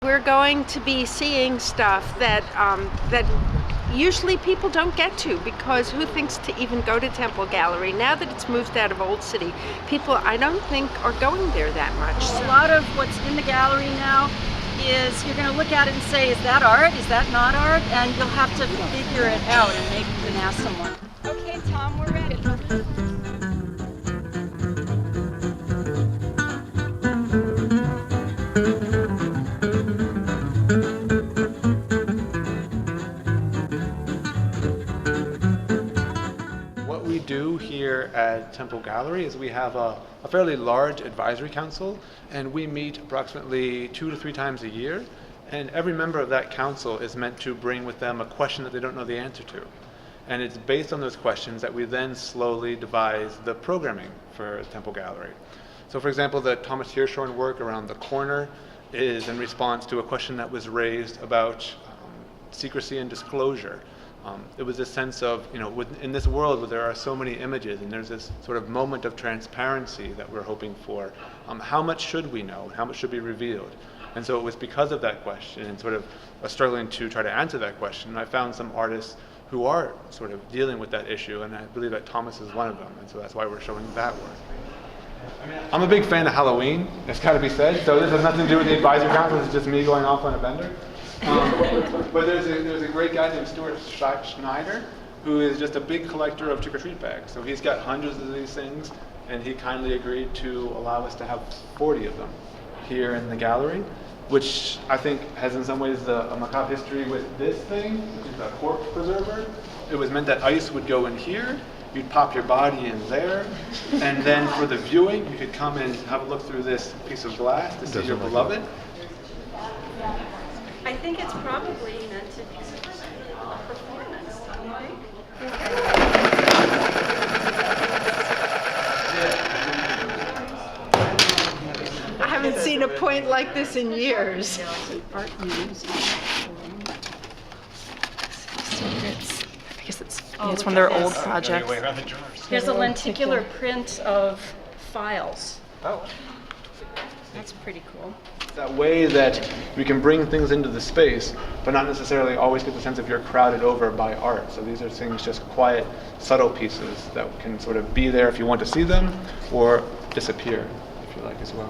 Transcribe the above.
We're going to be seeing stuff that that usually people don't get to, because who thinks to even go to Temple Gallery? Now that it's moved out of Old City, people I don't think are going there that much. A lot of what's in the gallery now is you're going to look at it and say, is that art? Is that not art? And you'll have to figure it out, and maybe you can ask someone. Okay, Tom, we're ready. What we do here at Temple Gallery is we have a fairly large advisory council, and we meet approximately 2 to 3 times a year, and every member of that council is meant to bring with them a question that they don't know the answer to. And it's based on those questions that we then slowly devise the programming for Temple Gallery. So for example, the Thomas Hirschhorn work around the corner is in response to a question that was raised about secrecy and disclosure. It was a sense of, in this world where there are so many images and there's this sort of moment of transparency that we're hoping for, how much should we know? How much should be revealed? And so it was because of that question and sort of struggling to try to answer that question, I found some artists who are sort of dealing with that issue, and I believe that Thomas is one of them, and so that's why we're showing that work. I'm a big fan of Halloween, it's got to be said, so this has nothing to do with the advisory council, it's just me going off on a bender. But there's a great guy named Stuart Schneider, who is just a big collector of trick-or-treat bags. So he's got hundreds of these things, and he kindly agreed to allow us to have 40 of them here in the gallery, which I think has in some ways a macabre history with this thing, which is a corpse preserver. It was meant that ice would go in here, you'd pop your body in there, and then for the viewing, you could come and have a look through this piece of glass to see your beloved. I think it's probably meant to be a performance, don't you think? I haven't seen a point like this in years. Art museum. Because it's one of their old projects. There's a lenticular print of files. Oh. That's pretty cool. That way that we can bring things into the space, but not necessarily always get the sense of you're crowded over by art. So these are things, just quiet, subtle pieces that can sort of be there if you want to see them, or disappear if you like as well.